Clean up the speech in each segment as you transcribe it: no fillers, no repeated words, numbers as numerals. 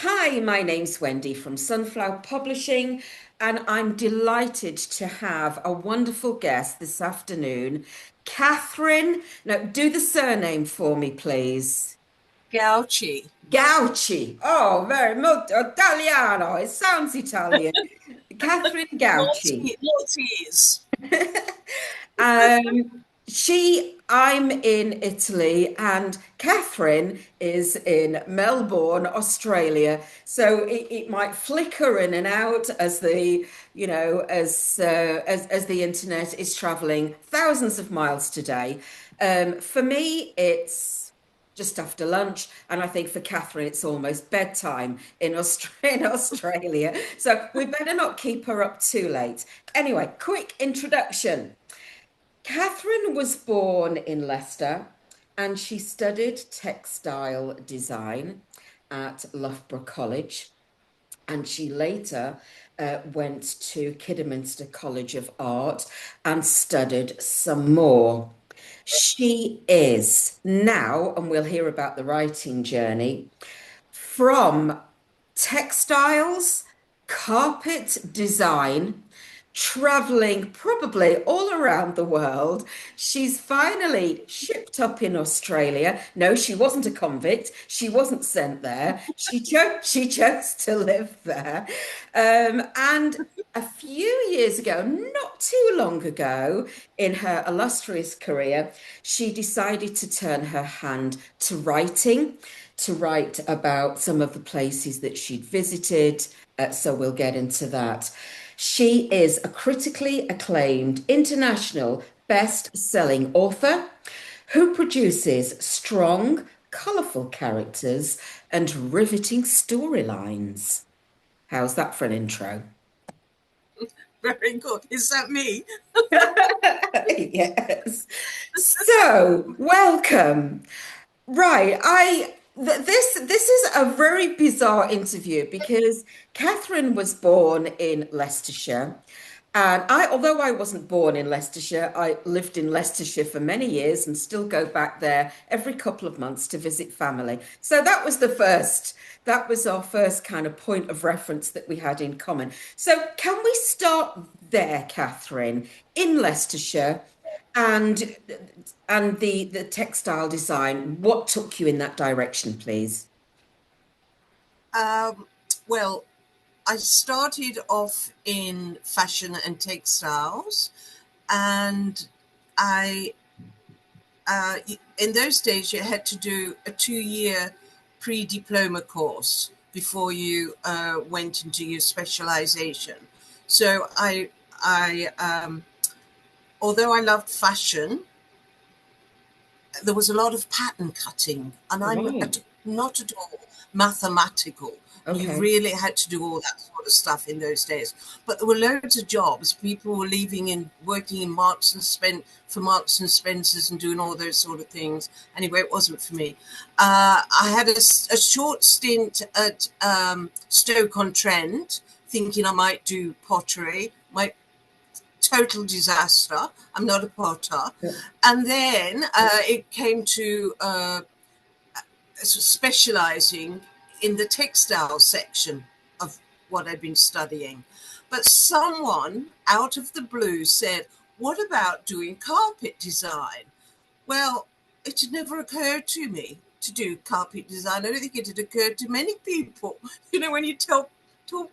Hi, my name's Wendy from Sunflower Publishing, and I'm delighted to have a wonderful guest this afternoon, Kathryn. Now, do the surname for me, please. Gauci. Gauci. Oh, very molto Italiano. It sounds Italian. Kathryn Gauci. Maltese. I'm in Italy, and Kathryn is in Melbourne, Australia. So it might flicker in and out as as the internet is traveling thousands of miles today. For me, it's just after lunch, and I think for Kathryn, it's almost bedtime in in Australia. So we better not keep her up too late. Anyway, quick introduction. Kathryn was born in Leicester and she studied textile design at Loughborough College. And she later went to Kidderminster College of Art and studied some more. She is now, and we'll hear about the writing journey, from textiles, carpet design, traveling probably all around the world. She's finally shipped up in Australia. No, she wasn't a convict. She wasn't sent there. She chose to live there. And a few years ago, not too long ago, in her illustrious career, she decided to turn her hand to writing, to write about some of the places that she'd visited. So we'll get into that. She is a critically acclaimed international best-selling author who produces strong, colourful characters and riveting storylines. How's that for an intro? Very good. Is that me? Yes. So, welcome. Right, this is a very bizarre interview because Kathryn was born in Leicestershire, and although I wasn't born in Leicestershire, I lived in Leicestershire for many years and still go back there every couple of months to visit family. So that was our first kind of point of reference that we had in common. So can we start there, Kathryn, in Leicestershire? And the textile design, what took you in that direction, please? Um, well, I started off in fashion and textiles, and I, in those days, you had to do a 2-year pre-diploma course before you went into your specialization. So although I loved fashion, there was a lot of pattern cutting, and I'm Right. not at all mathematical. You Okay. really had to do all that sort of stuff in those days. But there were loads of jobs. People were leaving and working in Marks and Spencers and doing all those sort of things. Anyway, it wasn't for me. I had a short stint at Stoke-on-Trent, thinking I might do pottery. My total disaster. I'm not a potter. Yeah. And then it came to specializing in the textile section of what I'd been studying. But someone out of the blue said, "What about doing carpet design?" Well, it had never occurred to me to do carpet design. I don't think it had occurred to many people. When you told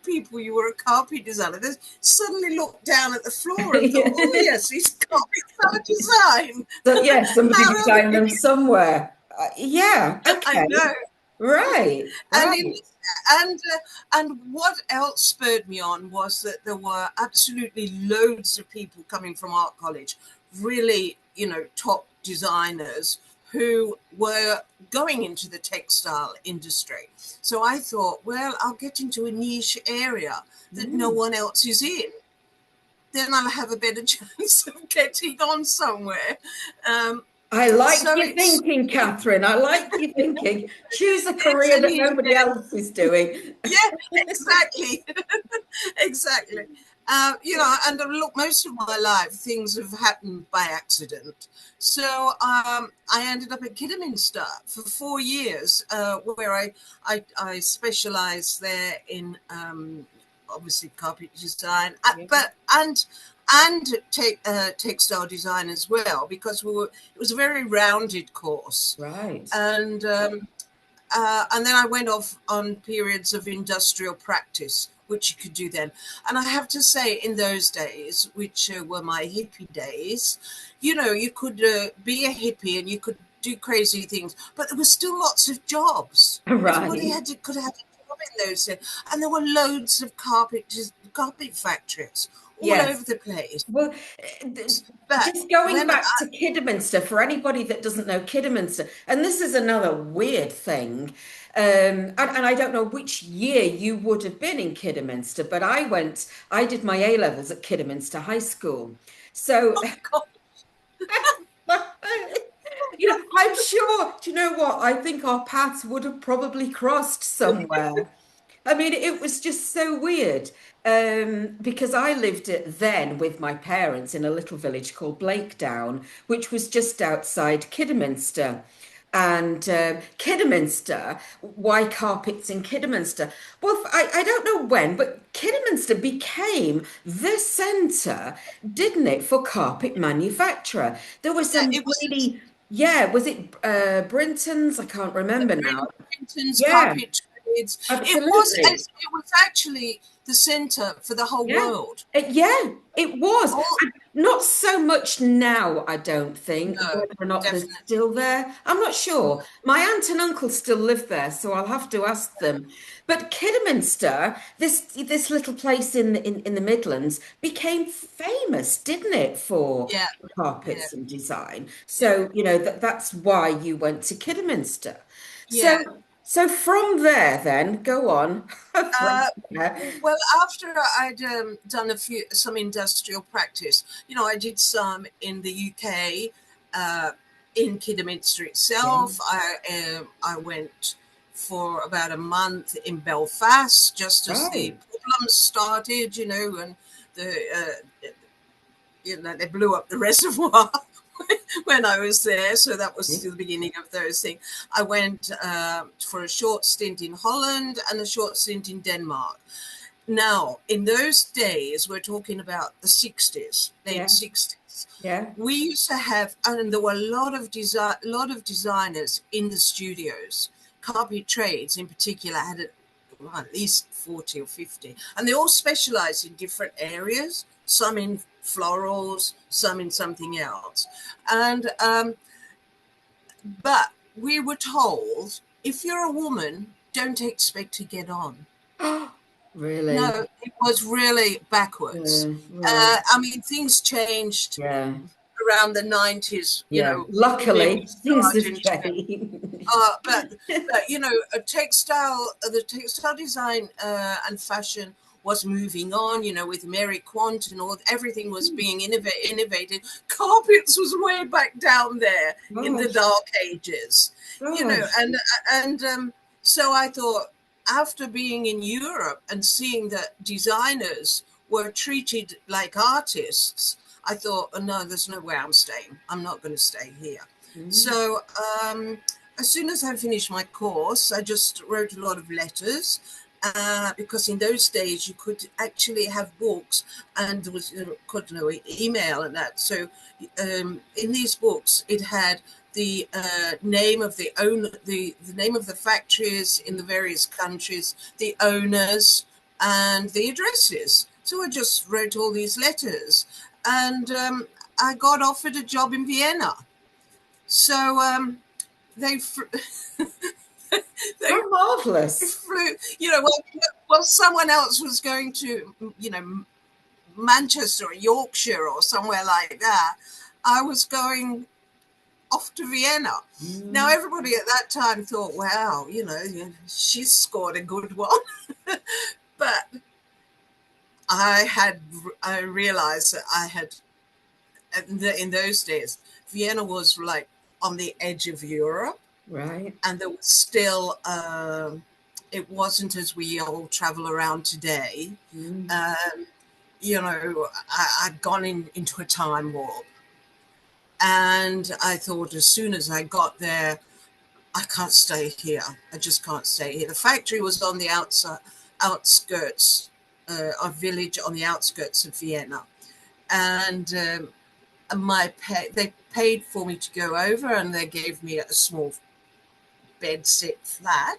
people you were a carpet designer, they suddenly looked down at the floor and thought, "Oh yes, he's carpet design." So yeah, somebody How designed them somewhere. Yeah, I okay. know. Right, And in right. and what else spurred me on was that there were absolutely loads of people coming from art college, really, top designers who were going into the textile industry. So I thought, well, I'll get into a niche area that no Mm. one else is in. Then I'll have a better chance of getting on somewhere. Um, I like so your thinking, Kathryn. I like your thinking. Choose a it's career a that niche nobody area. else is doing. Yeah, exactly. Exactly. And look, most of my life things have happened by accident. So I ended up at Kidderminster for 4 years, where I specialised there in obviously carpet design, Yeah. and textile design as well, because it was a very rounded course, Right. and then I went off on periods of industrial practice, which you could do then. And I have to say, in those days, which were my hippie days, you could be a hippie and you could do crazy things, but there were still lots of jobs. Everybody Right. could have a job in those days. And there were loads of carpet factories all over Yes. the place. Well, But just going when back to Kidderminster, for anybody that doesn't know Kidderminster, and this is another weird thing, and I don't know which year you would have been in Kidderminster, but I did my A levels at Kidderminster High School. So, oh God, I'm sure, do you know what? I think our paths would have probably crossed somewhere. I mean, it was just so weird because I lived it then with my parents in a little village called Blakedown, which was just outside Kidderminster. And Kidderminster, why carpets in Kidderminster? Well, I don't know when, but Kidderminster became the centre, didn't it, for carpet manufacture? There were yeah, some it was really, yeah, was it Brinton's? I can't remember now. Brenton's Yeah, carpet trades. absolutely. It was actually the centre for the whole Yeah. world. Yeah, it was. All And not so much now, I don't think, no, whether or not they're definitely. still there. I'm not sure. My aunt and uncle still live there, so I'll have to ask them. But Kidderminster, this little place in the Midlands, became famous, didn't it, for Yeah, yeah, carpets and design? yeah, So, that's why you went to Kidderminster. yeah. So from there then, go on. From Uh, there. well, after I'd done some industrial practice, I did some in the UK, in Kidderminster Yeah, itself. I went for about a month in Belfast just as the right. problems started, and the they blew up the reservoir when I was there. So that was the beginning of those things. I went for a short stint in Holland and a short stint in Denmark. Now, in those days, we're talking about the 60s, late Yeah, 60s. yeah, We used to have, and there were a lot of designers in the studios. Carpet trades, in particular, had at least 40 or 50, and they all specialized in different areas. Some in florals, some in something else, and but we were told, if you're a woman, don't expect to get on. really. No, it was really backwards. Right. I mean, things changed Yeah, around the 90s, yeah. women Luckily, things have starting to, changed. the textile design and fashion was moving on, with Mary Quant and everything was being innovated. Carpets was way back down there in the Gosh, dark ages, gosh. and so I thought, after being in Europe and seeing that designers were treated like artists, I thought, oh, no, there's no way I'm staying. I'm not going to stay here. Mm, So as soon as I finished my course, I just wrote a lot of letters. Because in those days you could actually have books, and there was could no email and that. So in these books, it had the name of the name of the factories in the various countries, the owners, and the addresses. So I just wrote all these letters, and I got offered a job in Vienna. So they they how marvelous. flew, well, someone else was going to, Manchester or Yorkshire or somewhere like that. I was going off to Vienna. Now, Mm, everybody at that time thought, wow, she's scored a good one. But I realized that I had, in those days, Vienna was like on the edge of Europe, right. and there was still, it wasn't as we all travel around today. Mm, Um, I'd gone into a time warp. And I thought as soon as I got there, I can't stay here. I just can't stay here. The factory was on the outskirts, a village on the outskirts of Vienna. And they paid for me to go over, and they gave me a small bedsit flat.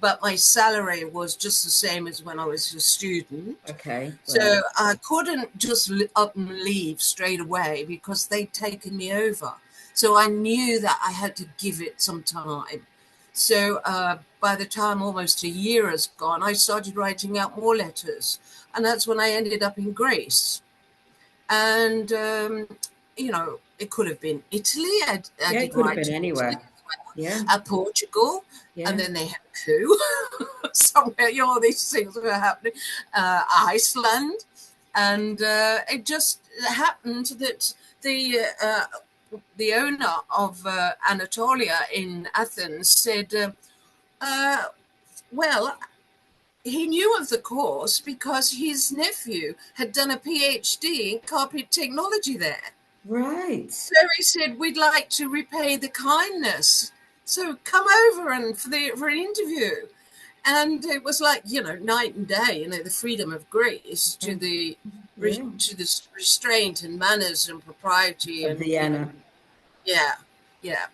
But my salary was just the same as when I was a student. Okay. So Right. I couldn't just up and leave straight away because they'd taken me over. So I knew that I had to give it some time. So by the time almost a year has gone, I started writing out more letters. And that's when I ended up in Greece. And, it could have been Italy. I Yeah, it did could have write been to Italy, anywhere. Yeah. Portugal, and Yeah. then they had a coup somewhere. All these things were happening. Iceland, and it just happened that the owner of Anatolia in Athens said, "Well." He knew of the course because his nephew had done a PhD in carpet technology there. Right. So he said, "We'd like to repay the kindness. So come over and for an interview." And it was like, night and day, the freedom of Greece Yeah. to the Yeah. restraint and manners and propriety Of and, Vienna. yeah, yeah.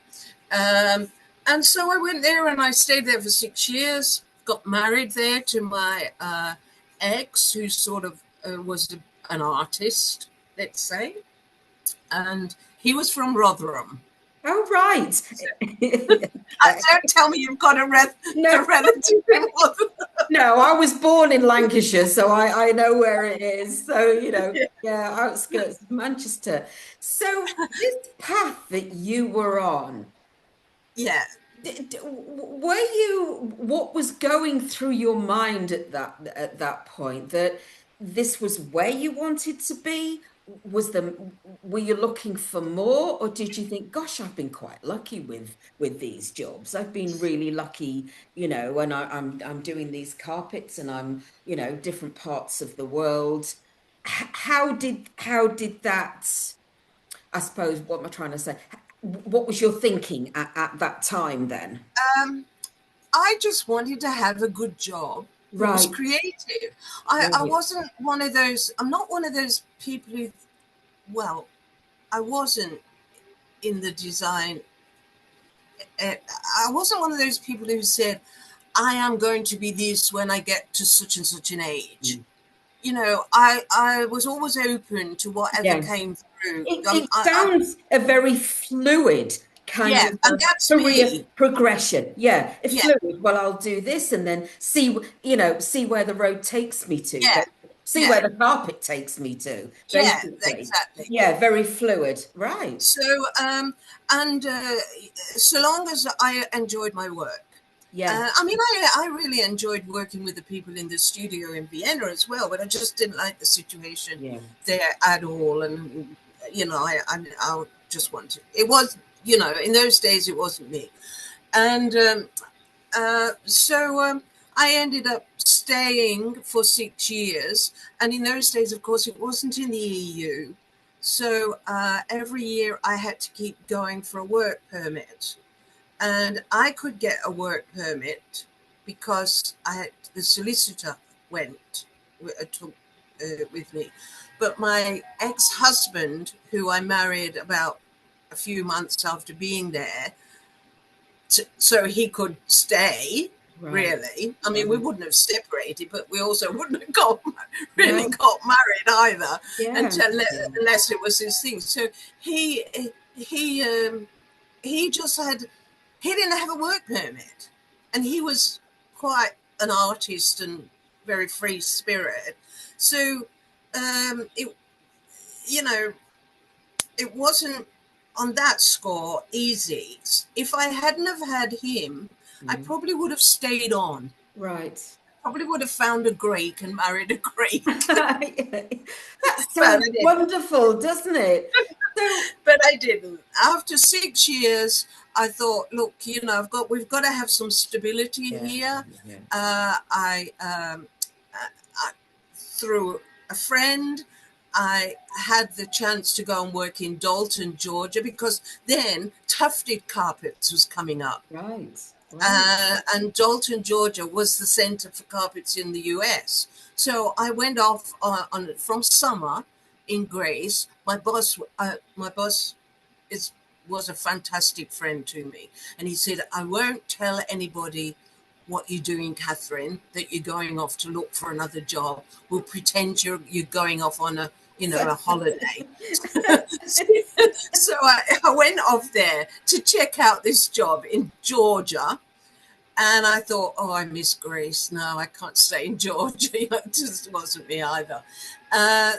And so I went there and I stayed there for 6 years, got married there to my ex, who sort of was an artist, let's say. And he was from Rotherham. Oh, right. So, Okay. don't tell me you've got a No, relative in Rotherham. no, I was born in Lancashire, so I know where it is. So, Yeah. yeah, outskirts of Manchester. So, this path that you were on, Yeah. were you, what was going through your mind at that point, that this was where you wanted to be? Were you looking for more, or did you think, gosh, I've been quite lucky with these jobs. I've been really lucky, when I'm doing these carpets and I'm, different parts of the world. How did that, I suppose, what am I trying to say? What was your thinking at that time then? Um, I just wanted to have a good job that was Right, creative. I right. wasn't one of those, I'm not one of those people who, well, I wasn't in the design. uh, I wasn't one of those people who said, I am going to be this when I get to such and such an age. Mm. I was always open to whatever Yeah. came through. It sounds a very fluid kind Yeah, of and that's career me. progression. Yeah, a Yeah, fluid. Well, I'll do this and then see where the road takes me to. yeah, See yeah, where the carpet takes me to, yeah, basically. exactly. Yeah, very fluid. Right. So, and so long as I enjoyed my work. Yeah. I mean, I really enjoyed working with the people in the studio in Vienna as well, but I just didn't like the situation Yeah. there at all. And, I just wanted, it was, in those days, it wasn't me. And so I ended up staying for 6 years. And in those days, of course, it wasn't in the EU. So every year I had to keep going for a work permit. And I could get a work permit because the solicitor went took with me. But my ex-husband, who I married about a few months after being there, so he could stay. Right. Really, I mean, we Right. wouldn't have separated, but we also wouldn't have really No. got married either, Yeah. until Yeah. unless it was his thing. So he he um, he just had he didn't have a work permit, and he was quite an artist and very free spirit. So it you know it wasn't on that score easy. If I hadn't have had him, I Mm. probably would have stayed on. Right. Probably would have found a Greek and married a Greek, That but sounds I didn't. wonderful, doesn't it? So, But I didn't. After 6 years, I thought, look, we've got to have some stability yeah, here. yeah. I through a friend, I had the chance to go and work in Dalton, Georgia, because then tufted carpets was coming up. Right, right. And Dalton, Georgia was the center for carpets in the US. So I went off from summer in Grace. My boss was a fantastic friend to me. And he said, I won't tell anybody what you're doing, Kathryn, that you're going off to look for another job. We'll pretend you're going off on a holiday. So I went off there to check out this job in Georgia. And I thought, oh, I miss Greece. No, I can't stay in Georgia. It just wasn't me either.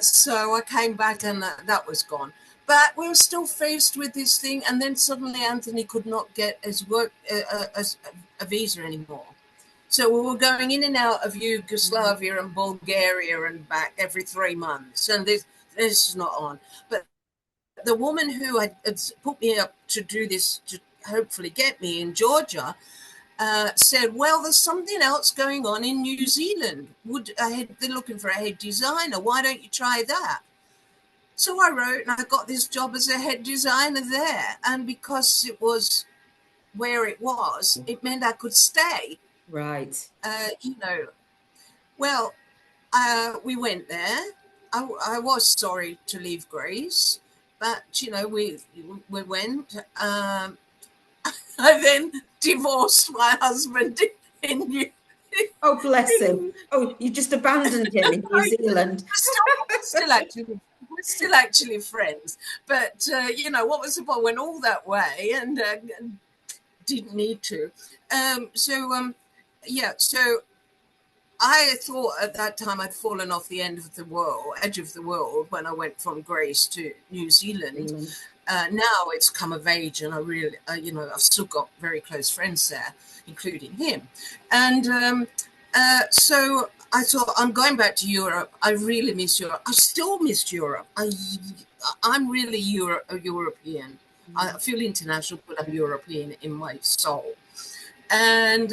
So I came back and that was gone. But we were still faced with this thing. And then suddenly Anthony could not get his work, a visa anymore. So we were going in and out of Yugoslavia and Bulgaria and back every 3 months. And this is not on. But the woman who had put me up to do this, to hopefully get me in Georgia, said, well, there's something else going on in New Zealand. They're looking for a head designer. Why don't you try that? So I wrote, and I got this job as a head designer there. And because it was where it was, it meant I could stay. Right. Well, we went there. I was sorry to leave Greece, but, we went. I then divorced my husband in New. Oh, bless him. Oh, you just abandoned him in New Zealand. We're still actually friends. But, what was the point? Went all that way and didn't need to. So I thought at that time I'd fallen off the edge of the world when I went from Greece to New Zealand. Now it's come of age, and I really, I've still got very close friends there, including him. And so I thought, I'm going back to Europe. I really miss Europe. I still miss Europe. I'm really a European. I feel international, but I'm European in my soul. And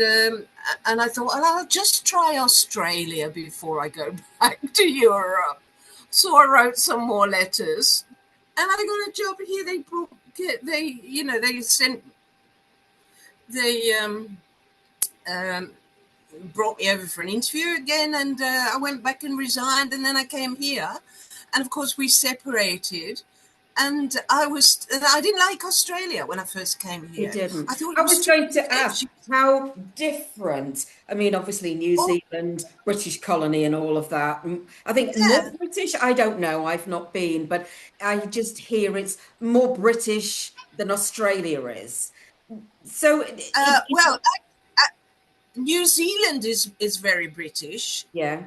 I thought, well, I'll just try Australia before I go back to Europe. So I wrote some more letters, and I got a job here. They brought me over for an interview again, and I went back and resigned, and then I came here, and of course we separated. And I didn't like Australia when I first came here. You didn't. I thought I was going to ask how different. I mean, obviously New Zealand, British colony and all of that. I think more British. I don't know. I've not been, but I just hear it's more British than Australia is. So, New Zealand is very British. Yeah.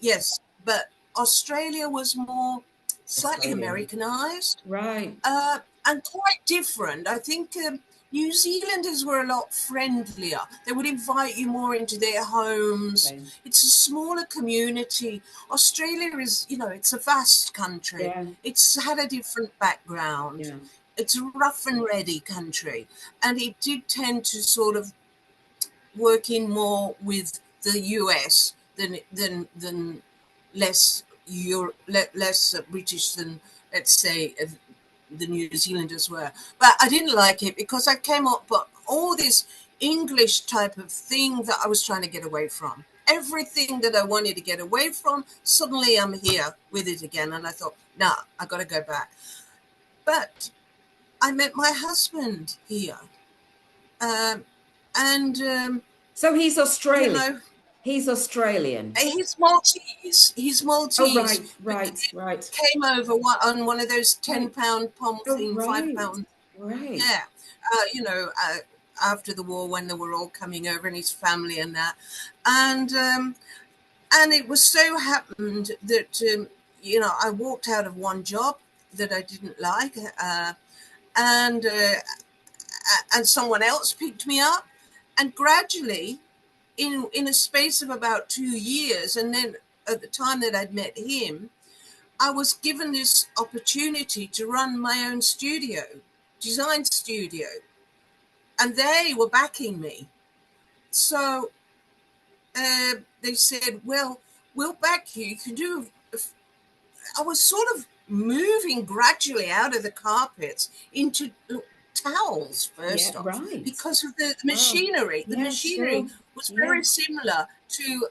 Yes, but Australia was more slightly Americanized. Right. And quite different. I think New Zealanders were a lot friendlier. They would invite you more into their homes. Okay. It's a smaller community. Australia is, it's a vast country. Yeah. It's had a different background. Yeah. It's a rough and ready country. And it did tend to sort of work in more with the US than less British than, let's say, the New Zealanders were. But I didn't like it because I came up with all this English type of thing that I was trying to get away from. Everything that I wanted to get away from, suddenly I'm here with it again. And I thought, nah, I got to go back. But I met my husband here. So he's Australian. He's Australian. He's Maltese. Oh, right. Came over on one of those £10 palm thing, £5. Right. Yeah. After the war, when they were all coming over, and his family and that, and it was so happened that I walked out of one job that I didn't like, and someone else picked me up, and gradually, in a space of about 2 years, and then at the time that I'd met him, I was given this opportunity to run my own design studio, and they were backing me. So they said, well, we'll back you. You can do. I was sort of moving gradually out of the carpets into towels Yeah, first off right. because of the Oh, machinery. The yeah, machinery sure. was Yeah, very similar to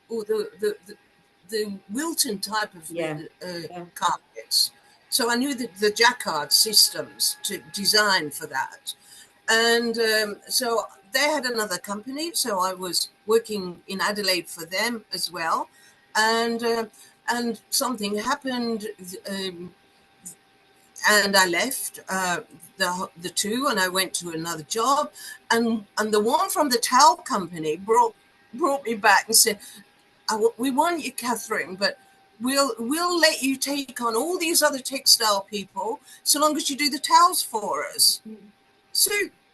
or the Wilton type of yeah, yeah. carpets. So I knew the jacquard systems to design for that. And so they had another company, so I was working in Adelaide for them as well. And something happened, um, and I left the two, and I went to another job. And the one from the towel company brought me back and said, "We want you, Kathryn, but we'll let you take on all these other textile people so long as you do the towels for us." So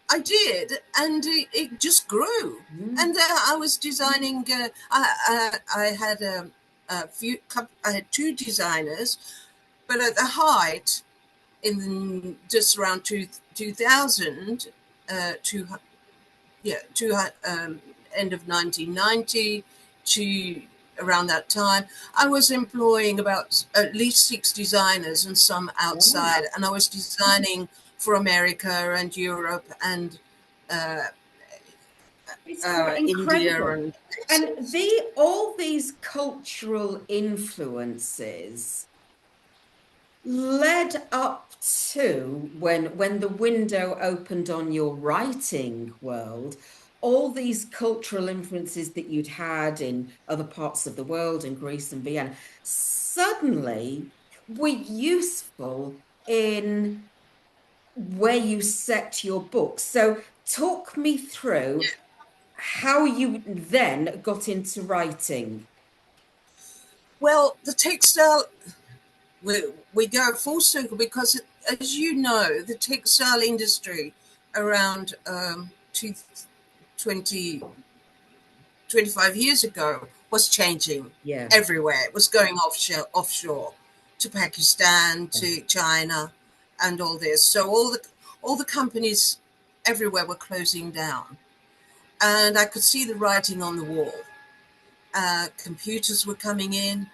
I did, and it just grew. Mm. And I was designing. I had a few. I had two designers, but at the height, in just around 2000, to end of 1990 to around that time, I was employing about at least 6 designers and some Wow. outside, and I was designing for America and Europe and uh, It's quite India incredible. and And places. all these cultural influences led up to when the window opened on your writing world, all these cultural influences that you'd had in other parts of the world, in Greece and Vienna, suddenly were useful in where you set your books. So talk me through how you then got into writing. Well, the textile, we go full circle because, as you know, the textile industry around 20, 25 years ago was changing Yeah. everywhere. It was going offshore to Pakistan, to China, and all this. So all the companies everywhere were closing down, and I could see the writing on the wall. Computers were coming in.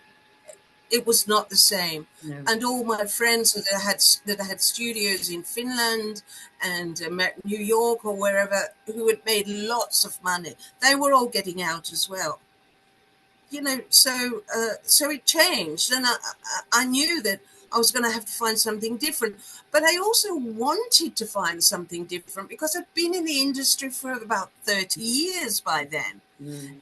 It was not the same. No. And all my friends that had studios in Finland and New York or wherever, who had made lots of money, they were all getting out as well. So it changed, and I knew that I was going to have to find something different. But I also wanted to find something different because I'd been in the industry for about 30 years by then. Mm.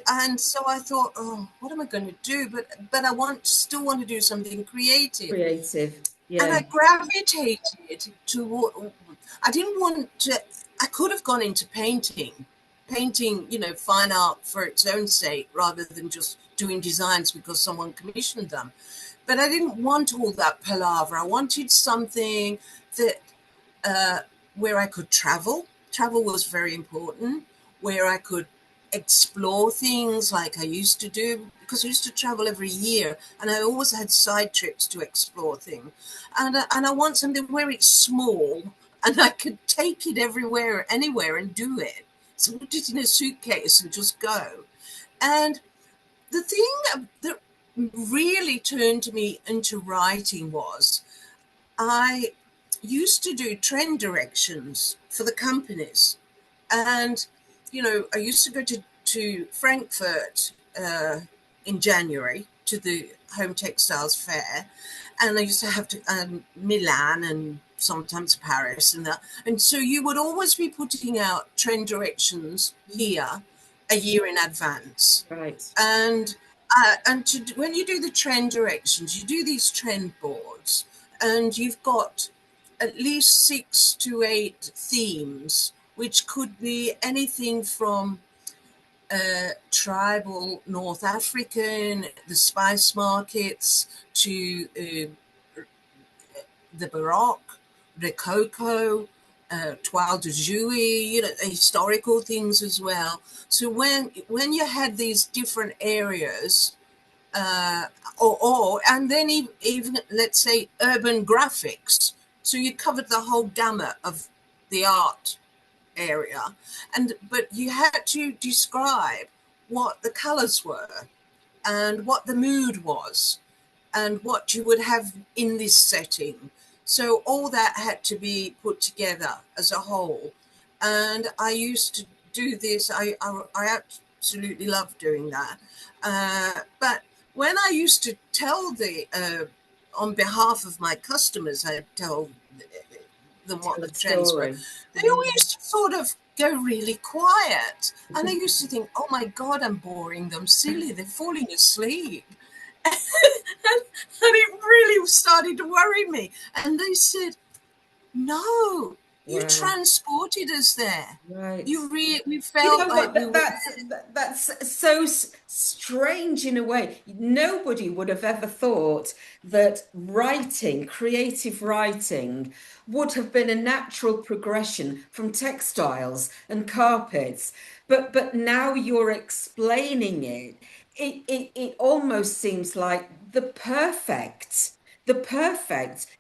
And so I thought, oh, what am I going to do? But I still want to do something creative. Creative. And I Yeah. gravitated to, I didn't want to, I could have gone into painting, fine art for its own sake rather than just doing designs because someone commissioned them. But I didn't want all that palaver. I wanted something that, uh, where I could travel. Travel was very important, where I could explore things like I used to do, because I used to travel every year and I always had side trips to explore things. And I want something where it's small and I could take it everywhere, anywhere and do it. So put it in a suitcase and just go. And the thing that really turned me into writing was I used to do trend directions for the companies. And, I used to go to Frankfurt in January to the Home Textiles Fair. And I used to have to Milan and sometimes Paris and that. And so you would always be putting out trend directions here a year in advance. Right. And when you do the trend directions, you do these trend boards, and you've got at least 6 to 8 themes, which could be anything from tribal North African, the spice markets, to the Baroque, Rococo, Toile de Jouy, historical things as well. So when you had these different areas, uh, and then even let's say urban graphics, so you covered the whole gamut of the art area, but you had to describe what the colors were. and what the mood was and what you would have in this setting. So all that had to be put together as a whole. And I used to do this. I absolutely love doing that. But when I used to tell on behalf of my customers, I'd tell them what Tell the a trends were, story. they all Yeah. used to sort of go really quiet. And I used to think, oh my God, I'm boring them silly. They're falling asleep. And it really started to worry me. And they said, no, you Wow. transported us there. Right. We You felt know like what? we were That's so strange in a way. Nobody would have ever thought that writing, creative writing, would have been a natural progression from textiles and carpets. But now you're explaining it. It almost seems like the perfect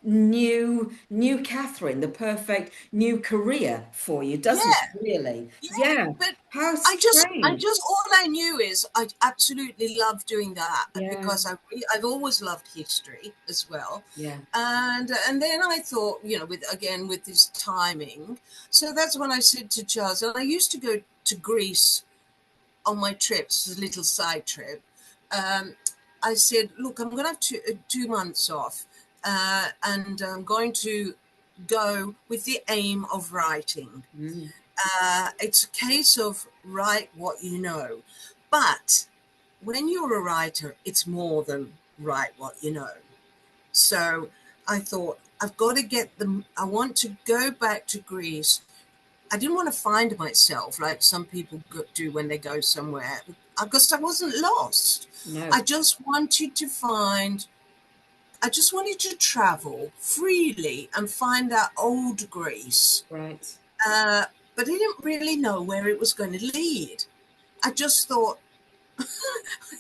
new Kathryn, the perfect new career for you, doesn't yeah, it, really? yeah. Yeah. But How I strange. just, all I knew is I absolutely love doing that Yeah, because I've always loved history as well. yeah. And then I thought, with this timing. So that's when I said to Charles, and I used to go to Greece on my trips, a little side trip. Um, I said, look, I'm going to have 2 months off, and I'm going to go with the aim of writing. Mm, It's a case of write what you know. But when you're a writer, it's more than write what you know. So I thought, I've got to get them. I want to go back to Greece. I didn't want to find myself like some people do when they go somewhere, because I wasn't lost. no, I just wanted to find, I just wanted to travel freely and find that old Greece. right. Uh, but I didn't really know where it was going to lead. I just thought, I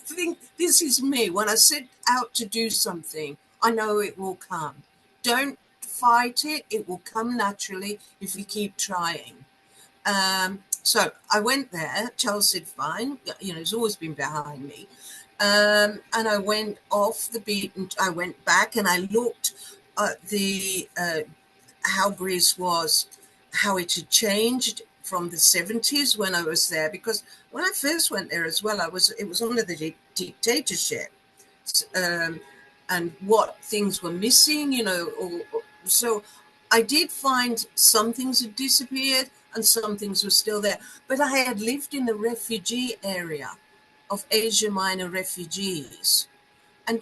think this is me. When I set out to do something, I know it will come. Don't fight it. It will come naturally if you keep trying. So I went there. Charles said, fine. He's always been behind me. And I went off the beat and I went back and I looked at how Greece was, how it had changed from the 70s when I was there. Because when I first went there as well, it was under the dictatorship. Um, and what things were missing, so I did find some things had disappeared and some things were still there. But I had lived in the refugee area of Asia Minor refugees, and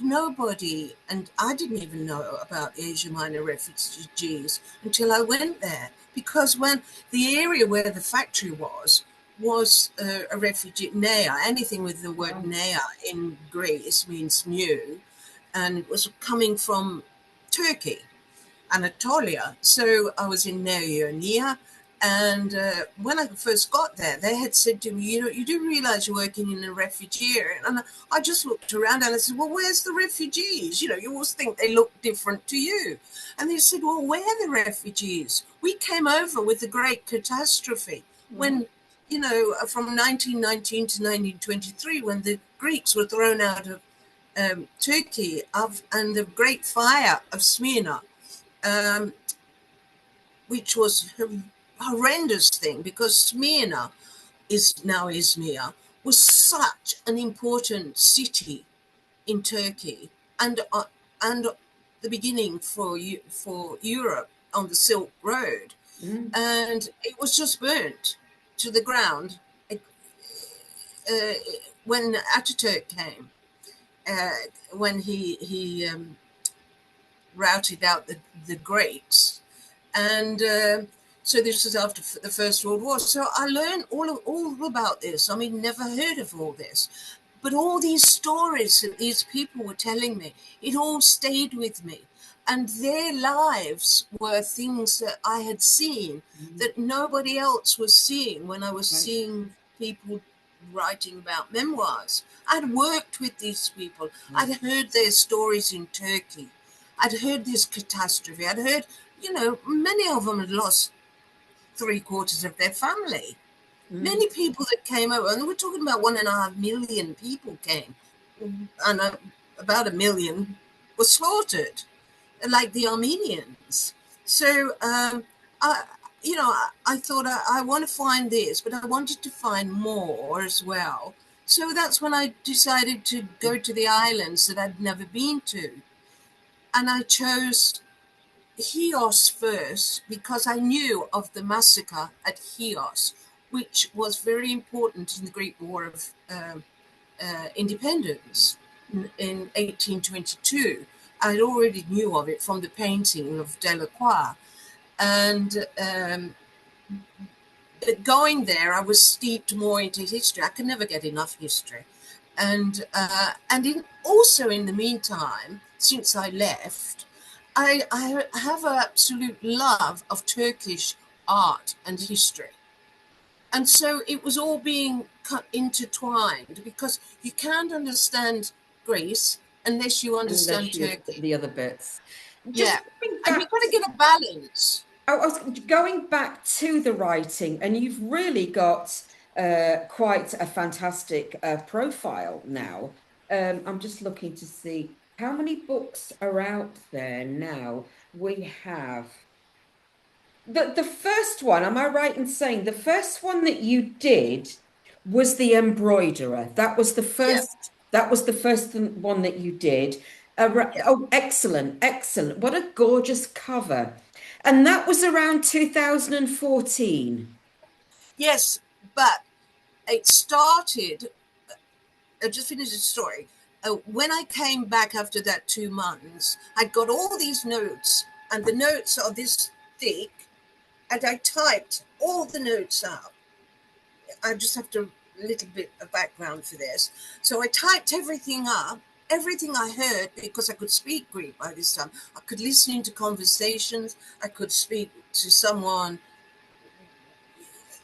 I didn't even know about the Asia Minor refugees until I went there. Because when the area where the factory was a refugee, nea, anything with the word Wow. nea in Greece means new, and it was coming from Turkey, Anatolia. So I was in Nea, and when I first got there, they had said to me, you do realize you're working in a refugee area. And I just looked around and I said, well, where's the refugees? You always think they look different to you. And they said, well, where are the refugees? We came over with the Great Catastrophe Right. when, from 1919 to 1923, when the Greeks were thrown out of Turkey and the Great Fire of Smyrna, um, which was a horrendous thing because Smyrna is now Izmir, was such an important city in Turkey and the beginning for Europe on the Silk Road, Mm, and it was just burnt to the ground uh, when Ataturk came, uh, when he routed out the Greeks. And so this was after the First World War. So I learned all about this. I mean, never heard of all this. But all these stories that these people were telling me, it all stayed with me. And their lives were things that I had seen mm, that nobody else was seeing when I was right. seeing people writing about memoirs. I'd worked with these people. Right. I'd heard their stories in Turkey. I'd heard this catastrophe. I'd heard, many of them had lost three-quarters of their family. Mm, Many people that came over, and we're talking about 1.5 million people came. and about 1 million were slaughtered, like the Armenians. So, I thought I want to find this, but I wanted to find more as well. So that's when I decided to go to the islands that I'd never been to. And I chose Chios first because I knew of the massacre at Chios, which was very important in the Greek War of Independence in 1822. I already knew of it from the painting of Delacroix. And but going there, I was steeped more into history. I could never get enough history. And also in the meantime, since I left, I have an absolute love of Turkish art and history. And so it was all being intertwined, because you can't understand Greece unless you understand Turkey. The other bits. Just Yeah. going And back, you've got to get a balance. I was going back to the writing, and you've really got quite a fantastic profile now. I'm just looking to see how many books are out there now. We have the first one. Am I right in saying the first one that you did was the Embroiderer? That was the Yeah, first. That was the first one that you did. yeah. Oh, excellent, excellent! What a gorgeous cover. And that was around 2014. Yes, but it started, I just finished the story. When I came back after that 2 months, I got all these notes, and the notes are this thick, and I typed all the notes out. I just have to a little bit of background for this. So I typed everything up, everything I heard, because I could speak Greek by this time. I could listen into conversations. I could speak to someone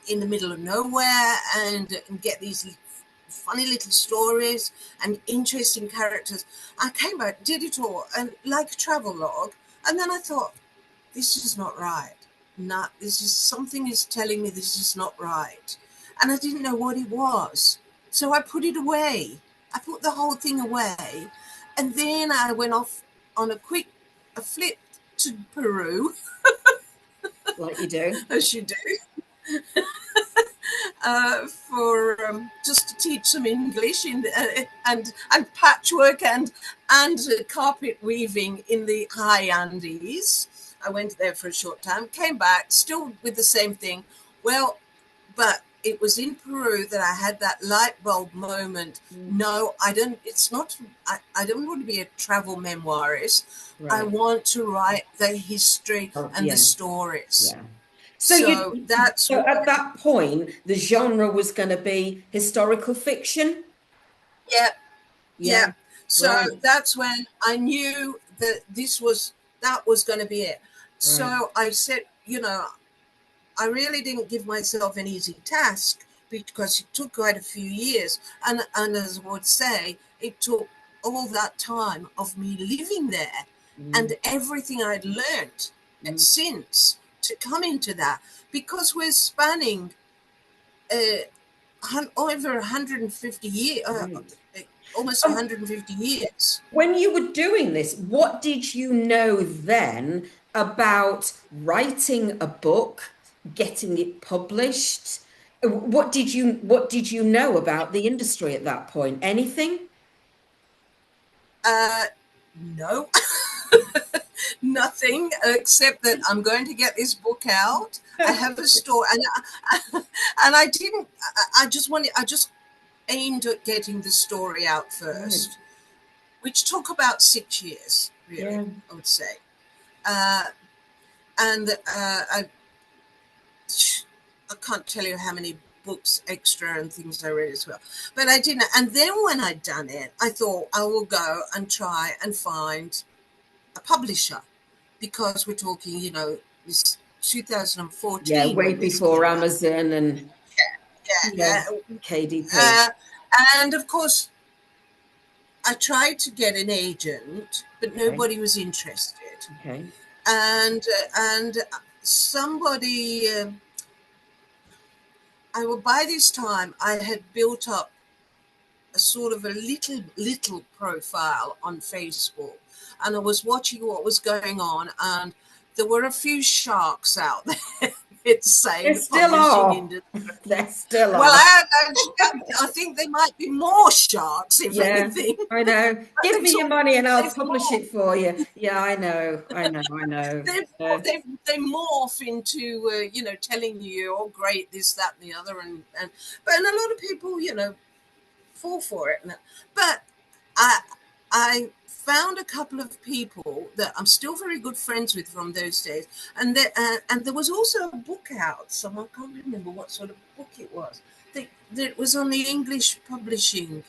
in the middle of nowhere and get these funny little stories and interesting characters. I came back, did it all, and like a travel log. And then I thought, this is not right. Not this is something is telling me this is not right. And I didn't know what it was. So I put it away. I put the whole thing away. And then I went off on a flip to Peru, Like you do. as you do, for just to teach some English and patchwork and carpet weaving in the high Andes. I went there for a short time, came back, still with the same thing. Well, but it was in Peru that I had that light bulb moment. No, I don't. It's not. I don't want to be a travel memoirist. I Right. want to write the history Oh, and the yeah. stories. Yeah. So So that's so at what. that point, the genre was going to be historical fiction. Yeah, Yeah. yeah. So Right. that's when I knew that that was going to be it. Right. So I said, I really didn't give myself an easy task, because it took quite a few years. And as I would say, it took all that time of me living there Mm, and everything I'd learned mm. since to come into that, because we're spanning over 150 years, Right. almost Um, 150 years. when you were doing this, what did you know then about writing a book, getting it published? What did you know about the industry at that point? Anything? Uh, no, nothing except that I'm going to get this book out. I have a story, and I didn't. I just aimed at getting the story out Right. first, which took about 6 years, really, Yeah. I would say. Uh, and I can't tell you how many books extra and things I read as well. But I didn't. And then when I'd done it, I thought I will go and try and find a publisher, because we're talking, this Yeah, 2014 way when this before came out. Amazon and yeah, Yeah. KDP. Uh, and of course, I tried to get an agent, but Okay. nobody was interested. Okay. And somebody, by this time, I had built up a sort of a little profile on Facebook, and I was watching what was going on, and there were a few sharks out there. It's saying There the still publishing are. industry. There still Well, are. I think there might be more sharks, if Yeah, anything. I know. Give They've me your money and I'll they've publish it for you. Yeah, I know. I know. I know. they morph into telling you, oh great, this, that, and the other, and but and a lot of people fall for it. But I I found a couple of people that I'm still very good friends with from those days, and there was also a book out. So I can't remember what sort of book it was. That was on the English publishing.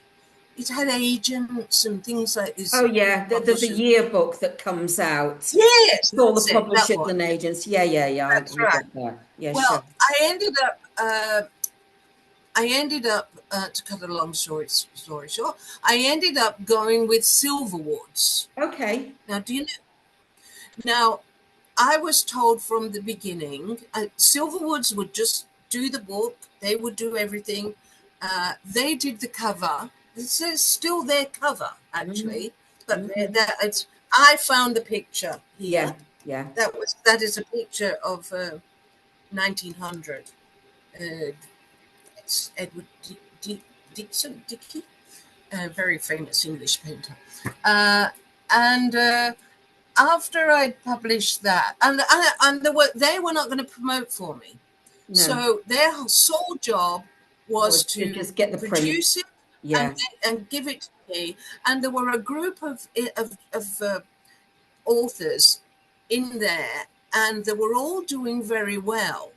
It had agents and things like this. Oh yeah, there's a Publishers. yearbook that comes out. Yes, It's all the that's it. That publishers one. and agents. Yeah, yeah, yeah. I That's right. get that. Yeah, sure. Well, to cut a long story short, I ended up going with Silverwoods. Okay. Now, do you know? Now, I was told from the beginning, Silverwoods would just do the book. They would do everything. They did the cover. This is still their cover, Mm, actually. But okay. I found the picture here. Yeah, yeah. That is a picture of 1900. It's Edward Dickey, a very famous English painter. And after I'd published that, and they were not going to promote for me. No, So their sole job was was to to just get the print. produce it and Yeah. give it to me. And there were a group of authors in there, and they were all doing very well.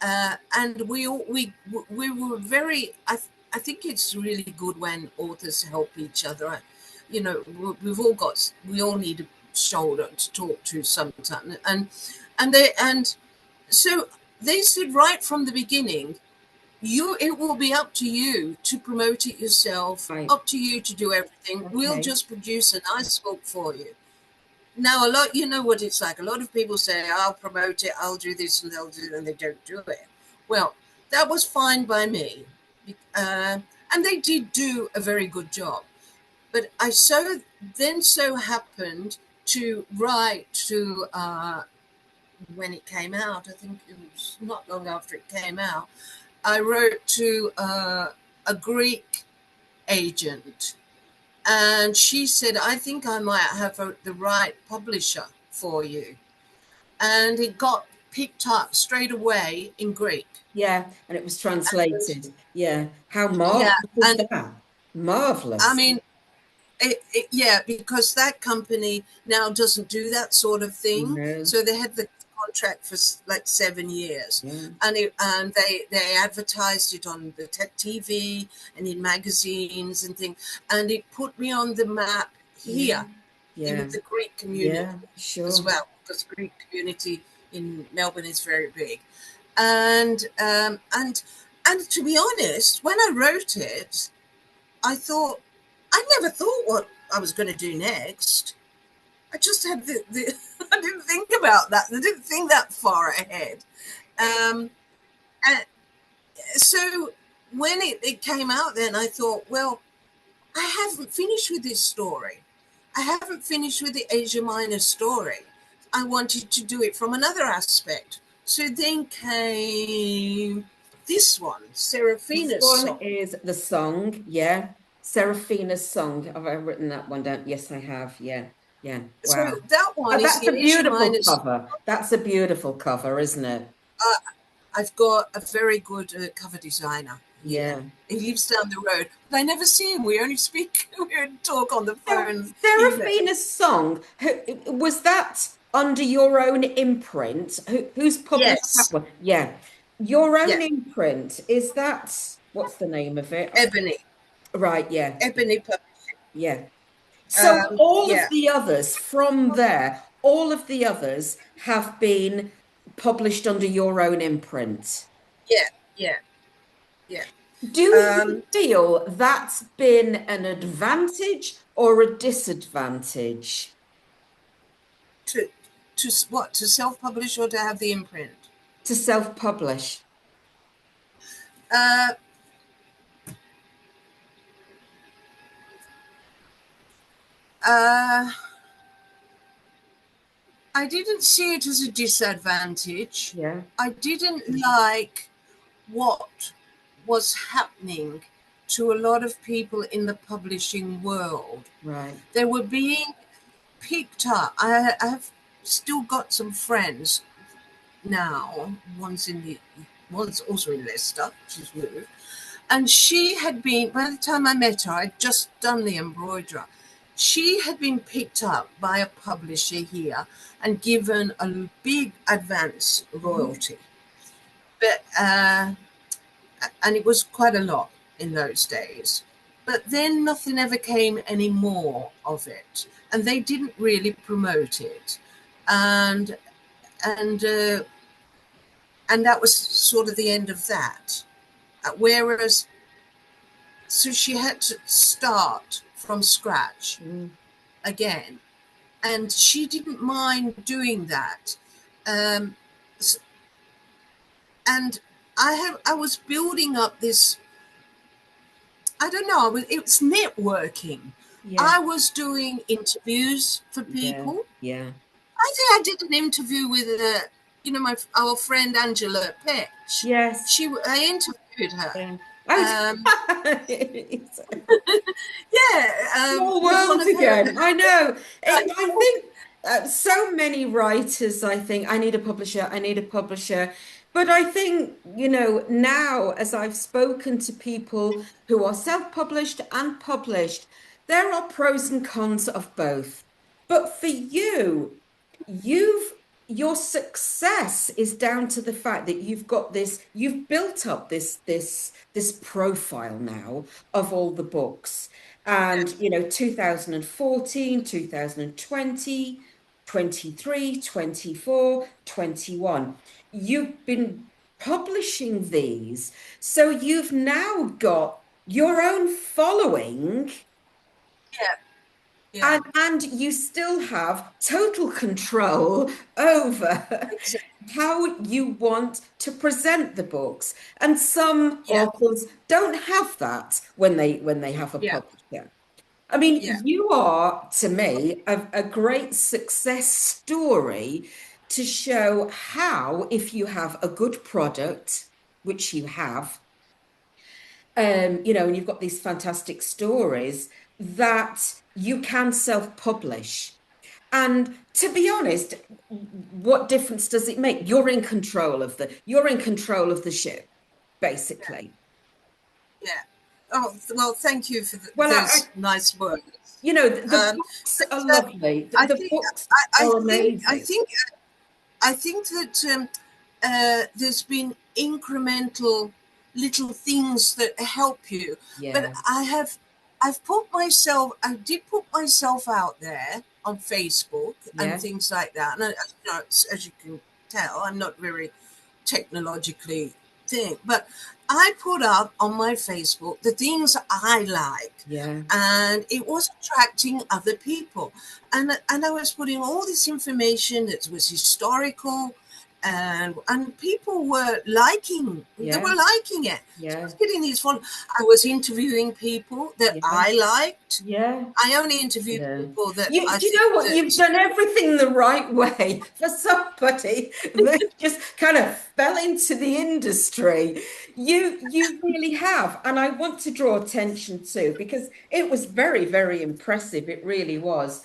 And we were very. I think it's really good when authors help each other. We all need a shoulder to talk to sometimes, and so they said right from the beginning, it will be up to you to promote it yourself, Right. up to you to do everything. We'll Okay. just produce a nice book for you. Now, you know what it's like. A lot of people say, I'll promote it, I'll do this, and they'll do it, and they don't do it. Well, that was fine by me. And they did do a very good job. But I so happened to write to, when it came out, I think it was not long after it came out, I wrote to a Greek agent, and she said, I think I might have the right publisher for you. And it got picked up straight away in Greek. Yeah, and it was translated. Yeah. How Yeah, marvelous is and that? I Marvelous. mean, yeah, because that company now doesn't do that sort of thing. No. So they had the contract for like 7 years, Yeah. and they advertised it on the TV and in magazines and things, and it put me on the map Yeah. here in Yeah. the Greek community Yeah. as Sure. well, because the Greek community in Melbourne is very big, and to be honest, when I wrote it, I never thought what I was going to do next. I just had I didn't think about that. I didn't think that far ahead. Um, and so when it came out, then I thought, well, I haven't finished with this story. I haven't finished with the Asia Minor story. I wanted to do it from another aspect. So then came this one, This Serafina's one song. is the song. Yeah. Seraphina's song. Have I written that one down? Yes, I have. Yeah. Yeah. So Wow. that one Oh, is that's the a Asia beautiful Minor. cover. That's a beautiful cover, isn't it? I've got a very good cover designer here. Yeah. He lives down the road, but I never see him. We only speak, we talk on the phone. Seraphina's song, was that under your own imprint? Who's published that Yes, one? Yeah. Your yeah, own imprint, is that, what's the name of it? Ebony, Right, yeah, Ebony Publishing. yeah. So all of Yeah, the others from there, all of the others have been published under your own imprint. yeah, yeah, yeah. Do you Um, feel that's been an advantage or a disadvantage? to what, to self-publish or to have the imprint? To self-publish? Uh, Uh, I didn't see it as a disadvantage. Yeah, I didn't like what was happening to a lot of people in the publishing world. right. They were being picked up. I have still got some friends now. One's also in Leicester. She's moved, and she had been. By the time I met her, I'd just done the Embroiderer. She had been picked up by a publisher here and given a big advance Mhm. royalty, but and it was quite a lot in those days. But then nothing ever came any more of it, and they didn't really promote it, and and uh, and that was sort of the end of that. Whereas, so she had to start from scratch Mm. again, and she didn't mind doing that. Um, and I was building up this. I don't know. It was networking. Yeah, I was doing interviews for yeah, people. yeah. I think I did an interview with our friend Angela Petch. Yes. I interviewed her. Yeah. Oh, Um, it's a yeah, small with one world of her. again. I know. I think so many writers, I think, I need a publisher, I need a publisher. But I think, now as I've spoken to people who are self-published and published, there are pros and cons of both. But for you, you've your success is down to the fact that you've built up this profile now of all the books. And 2014, 2020, 23, 24, 21. You've been publishing these, so you've now got your own following, Yeah, yeah, and you still have total control over exactly. how you want to present the books. And some Yeah, authors don't have that when they have a yeah, publisher. I mean, yeah. you are, to me, a great success story to show how, if you have a good product, which you have, and you've got these fantastic stories, that you can self-publish. And to be honest, what difference does it make? You're in control of the ship, Yeah, basically. yeah. Oh, well, thank you for Well, those nice words. the Um, books but are lovely. The, I the think, books I are think, amazing. I think that there's been incremental little things that help you. But Yeah, I did put myself out there on Facebook and yeah, things like that. And as you can tell, I'm not very technologically thing, but I put up on my Facebook the things I like, yeah. and it was attracting other people, and I was putting all this information that was historical, and people were liking. They Yeah, were liking it. So I yeah, was getting these fun. I was interviewing people that yeah, I liked. yeah, I only interviewed yeah. people that You, I do you think know what? You've that. done everything the right way for somebody that just kind of fell into the industry. You really have, and I want to draw attention to because it was very, very impressive. It really was.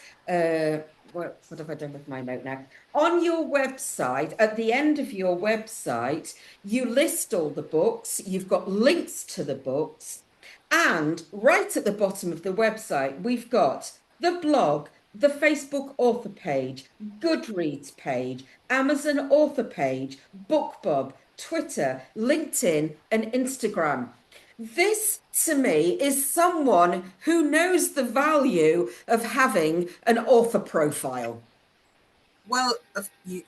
What have I done with my note now? On your website, at the end of your website, you list all the books. You've got links to the books. And right at the bottom of the website, we've got the blog, the Facebook author page, Goodreads page, Amazon author page, BookBub, Twitter, LinkedIn, and Instagram. This, to me, is someone who knows the value of having an author profile. Well, you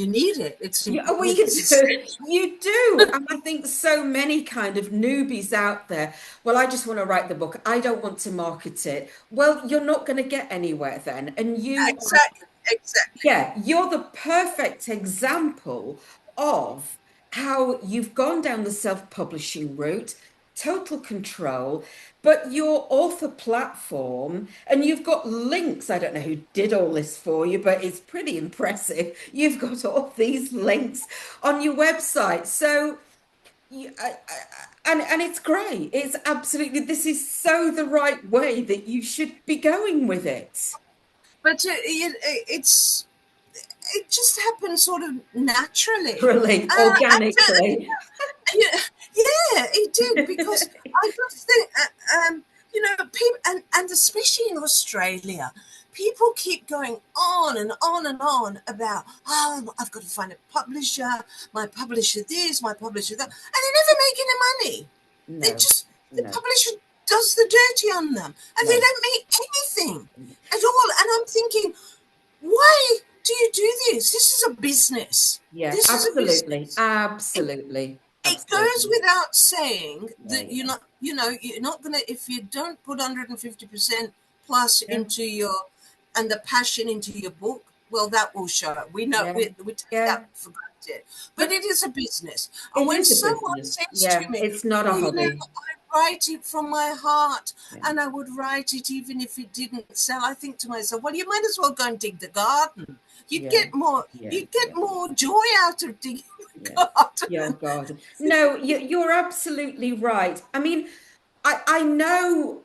need it. It's Yeah, well, you it's do. essential. You do. And I think so many kind of newbies out there. Well, I just want to write the book. I don't want to market it. Well, you're not going to get anywhere then. And Exactly, exactly. you're the perfect example of how you've gone down the self-publishing route total control, but your author platform, and you've got links. I don't know who did all this for you, but it's pretty impressive. You've got all these links on your website. So, and it's great. It's absolutely, this is so the right way that you should be going with it. But it just happened sort of naturally. Really, And organically. yeah, yeah, it did, because I just think, people, and especially in Australia, people keep going on and on and on about, oh, I've got to find a publisher, my publisher this, my publisher that, and they never make any money. They No, just, the no, publisher does the dirty on them, and they no. don't make anything at all. And I'm thinking, why do you do this? This is a business. Yeah, This is a absolutely, business. absolutely, It goes absolutely. without saying Yeah, that yeah, you're not going to, if you don't put 150% plus yeah, into and the passion into your book, well, that will show. We know, yeah, we take yeah. that for granted. But But it is a business. And it when is a someone business. says to Yeah, me, it's not a oh, hobby. I write it from my heart, Yeah, and I would write it even if it didn't sell, I think to myself, well, you might as well go and dig the garden. yeah, yeah, You'd get yeah, more joy out of digging the yeah. Yeah, oh garden. God. No, you're absolutely right. I mean, I know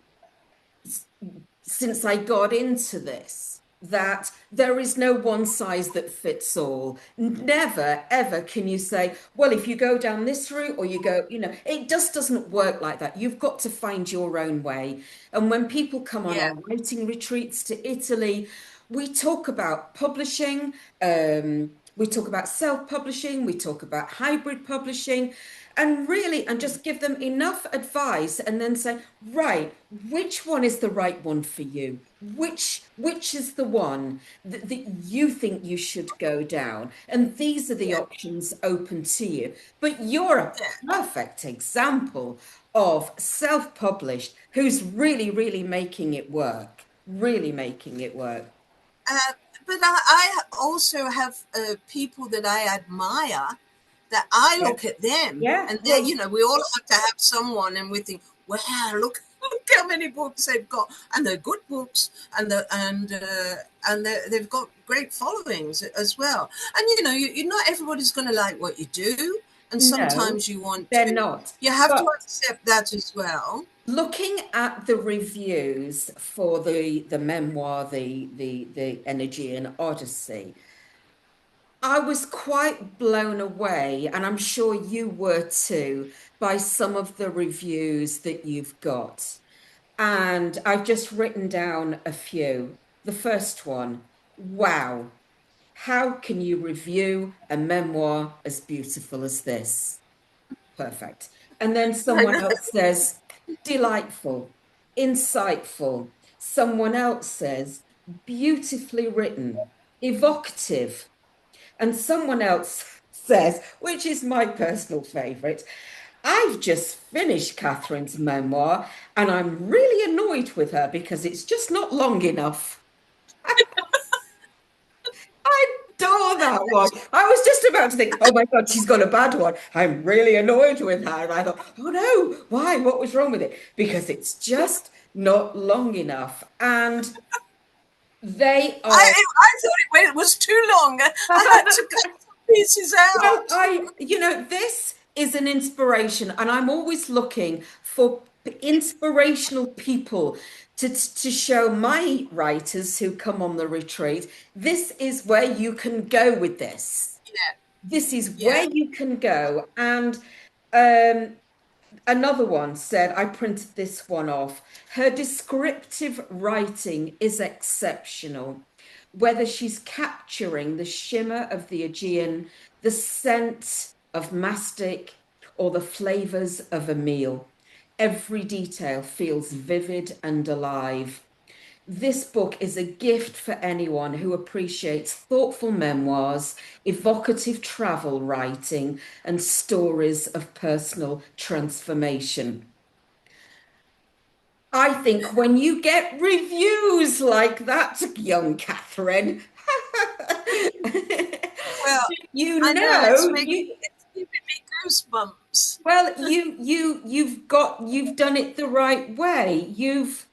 since I got into this that there is no one size that fits all. Never, ever can you say, well, if you go down this route or you go, it just doesn't work like that. You've got to find your own way. And when people come on Yeah, our writing retreats to Italy, we talk about publishing, we talk about self-publishing, we talk about hybrid publishing, and really, and just give them enough advice and then say, right, which one is the right one for you? Which is the one that you think you should go down? And these are the yeah, options open to you. But you're a yeah. perfect example of self-published who's really, really making it work. Really making it work. Uh, but I also have people that I admire, that I Yeah. look at them, Yeah. and they, Well, we all have to have someone, and we think, wow, look how many books they've got, and they're good books, and they've got great followings as well. And not everybody's going to like what you do, and no, sometimes you want they're to, not. you have to But accept that as well. looking at the reviews for the memoir, the Energy Odyssey, I was quite blown away, and I'm sure you were too, by some of the reviews that you've got. And I've just written down a few. The first one, wow, how can you review a memoir as beautiful as this? Perfect. And then I someone know. else says, delightful, insightful. Someone else says, beautifully written, evocative. And someone else says, which is my personal favorite, I've just finished Kathryn's memoir and I'm really annoyed with her because it's just not long enough. I adore that one. I was just about to think, oh my God, she's got a bad one. I'm really annoyed with her. And I thought, oh no, why? What was wrong with it? Because it's just not long enough. And they are. I thought it was too long. I had to cut some pieces Well, out. this is an inspiration, and I'm always looking for inspirational people to show my writers who come on the retreat. This is where you can go with this. Yeah, This is yeah. where you can go. And um, another one said, I printed this one off. Her descriptive writing is exceptional. Whether she's capturing the shimmer of the Aegean, the scent of mastic, or the flavors of a meal, every detail feels vivid and alive. This book is a gift for anyone who appreciates thoughtful memoirs, evocative travel writing, and stories of personal transformation. I think when you get reviews like that, young Kathryn, Well, you I know know you it's giving me goosebumps. Well, you've done it the right way. You've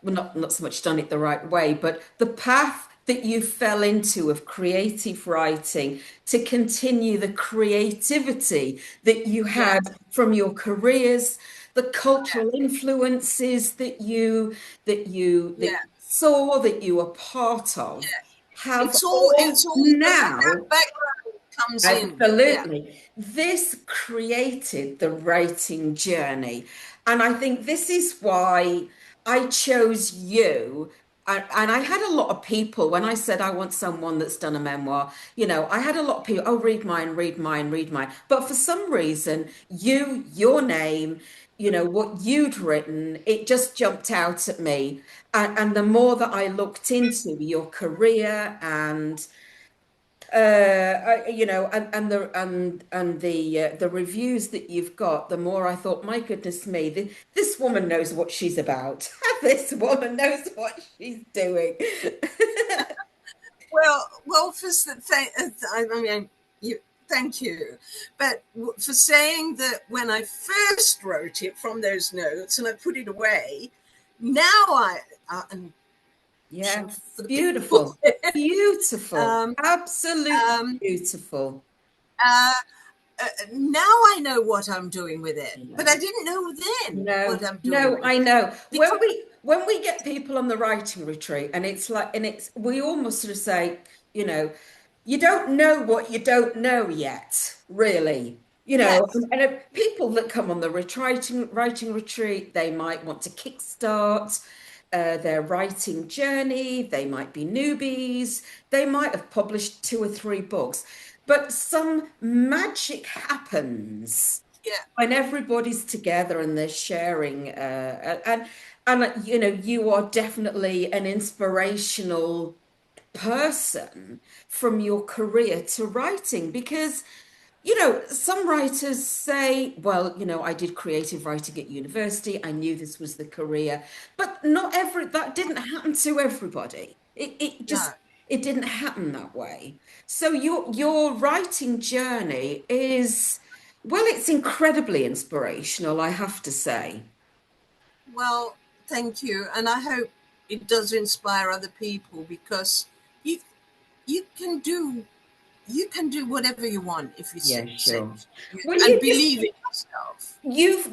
well, not so much done it the right way, but the path that you fell into of creative writing to continue the creativity that you Yeah, had from your careers, the cultural influences that you yeah, saw, that you were part of, yeah. have It's all all that now. background comes in. Yeah, Absolutely. This created the writing journey. And I think this is why I chose you. And I had a lot of people when I said I want someone that's done a memoir, I had a lot of people, oh, read mine, read mine, read mine. But for some reason, your name, what you'd written, it just jumped out at me. And the more that I looked into your career and the reviews that you've got, the more I thought, my goodness me, this woman knows what she's about. This woman knows what she's doing. well, first, I mean, thank you, but for saying that when I first wrote it from those notes and I put it away, now and Yeah, for the people, beautiful, beautiful, um, absolutely um, beautiful. uh, now I know what I'm doing with it, but I No. didn't know then what No, I'm doing no, with I it know. When because we get people on the writing retreat, and it's like, and it's we almost sort of say, you know, you don't know what you don't know yet, really. yes, People that come on the writing retreat, they might want to kickstart their writing journey. They might be newbies. They might have published 2 or 3 books, but some magic happens yeah, when everybody's together and they're sharing and you are definitely an inspirational person from your career to writing because some writers say, well, I did creative writing at university, I knew this was the career, but not every that didn't happen to everybody. It no. just it didn't happen that way. So your writing journey is, well, it's incredibly inspirational, I have to say. Well, thank you, and I hope it does inspire other people because you you can do you can do whatever you want if you Yeah, set sure. Well, and believe in yourself. you've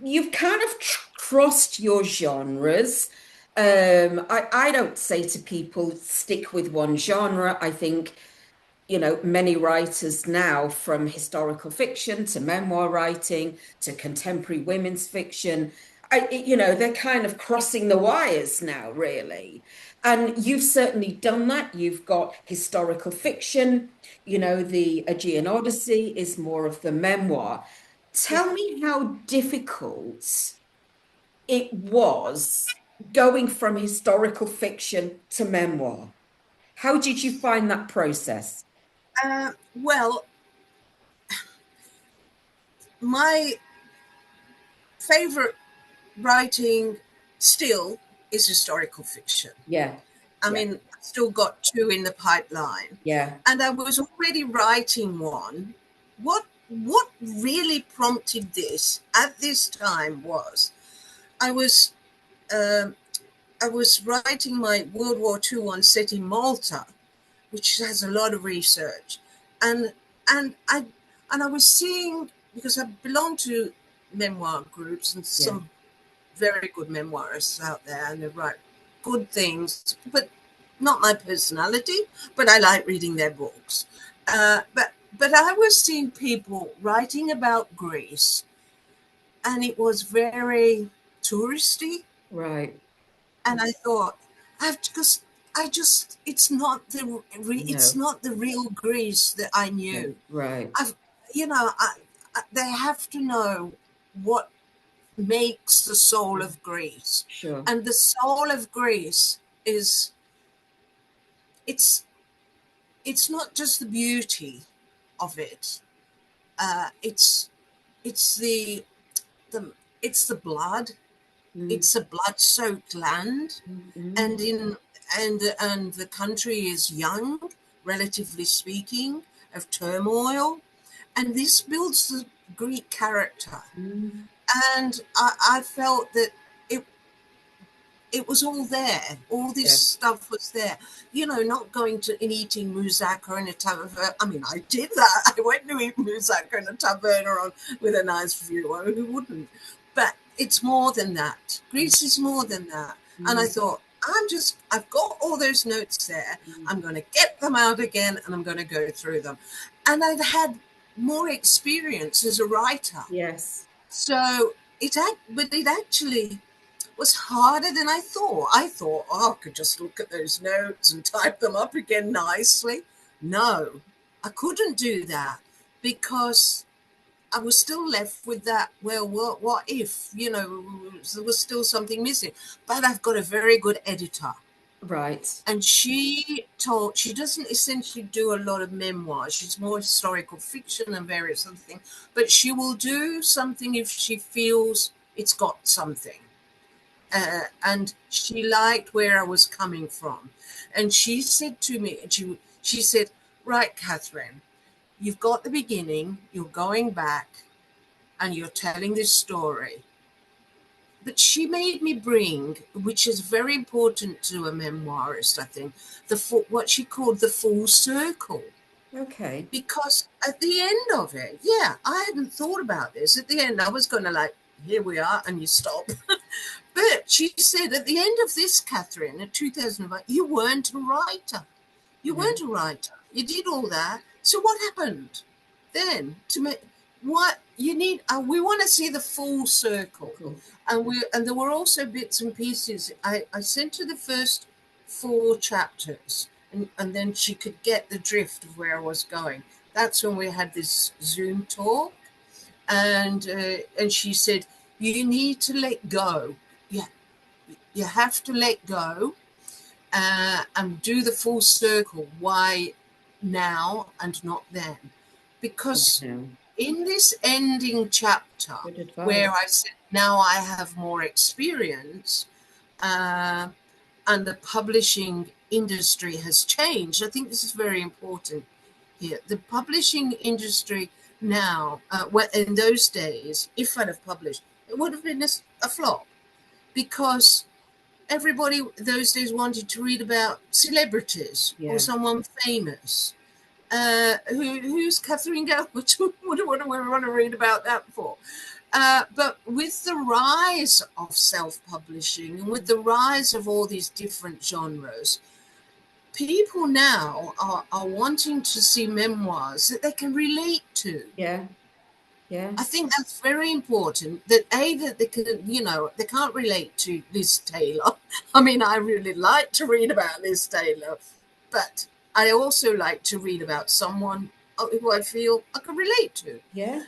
you've kind of crossed your genres. I don't say to people stick with one genre. I think many writers now, from historical fiction to memoir writing to contemporary women's fiction, they're kind of crossing the wires now, really. And you've certainly done that. You've got historical fiction, the Aegean Odyssey is more of the memoir. Yeah. Tell me how difficult it was going from historical fiction to memoir. How did you find that process? Well, my favorite writing still is historical fiction. Yeah, I yeah, mean, I've still got 2 in the pipeline, yeah. and I was already writing one. What really prompted this at this time was I was um, I was writing my World War II one set in Malta, which has a lot of research, and and I and I was seeing, because I belong to memoir groups and Yeah, some very good memoirists out there, and they write good things, but not my personality. But I like reading their books. But I was seeing people writing about Greece, and it was very touristy, right. and I thought, I've just, it's No, not the real Greece that I no, knew. right. I've, they have to know what makes the soul Mm, of Greece, sure. and the soul of Greece is it's it's not just the beauty of it. It's it's the it's the blood. Mm, It's a blood-soaked land, mm, mm. and and the country is young, relatively speaking, of turmoil, and this builds Greek character. Mm. And I felt that it it was all there. All this Yeah. stuff was there. You know, not going to and eating moussaka in a tavern. I mean, I did that. I went to eat moussaka in a taverna with a nice view. Who wouldn't? But it's more than that. Greece is more than that. And I Mm. thought, I've got all those notes there. Mm. I'm going to get them out again and I'm going to go through them. And I've had more experience as a writer. Yes. So but it actually was harder than I thought. I thought, oh, I could just look at those notes and type them up again nicely. No, I couldn't do that because I was still left with that, well, what if, you know, there was still something missing. But I've got a very good editor. Right. And she doesn't essentially do a lot of memoirs. She's more historical fiction and various other things. But she will do something if she feels it's got something. And she liked where I was coming from. And she said to me, she said, right, Kathryn, you've got the beginning, you're going back, and you're telling this story. But she made me bring, which is very important to a memoirist, I think, what she called the full circle. Okay. Because at the end of it, yeah, I hadn't thought about this. At the end, I was going to like, here we are, and you stop. But she said, at the end of this, Kathryn, in 2005, you weren't a writer. You Yeah. weren't a writer. You did all that. So what happened then to make what you need? We want to see the full circle, Cool. and there were also bits and pieces. I sent her the first 4 chapters, and then she could get the drift of where I was going. That's when we had this Zoom talk, and she said, you need to let go. Yeah, you have to let go and do the full circle. Why now and not then? Because No. in this ending chapter, Good where advice. I said, now I have more experience uh, and the publishing industry has changed, I think this is very important here. The publishing industry now, in those days, if I'd have published, it would have been a flop because everybody those days wanted to read about celebrities or Yeah. someone famous. Who's Kathryn Gauci? What do we want to read about that for? But with the rise of self-publishing and with the rise of all these different genres, people now are wanting to see memoirs that they can relate to. Yeah. Yeah. I think that's very important. That they can, they can't relate to Liz Taylor. I mean, I really like to read about Liz Taylor, but I also like to read about someone who I feel I can relate to. Yeah.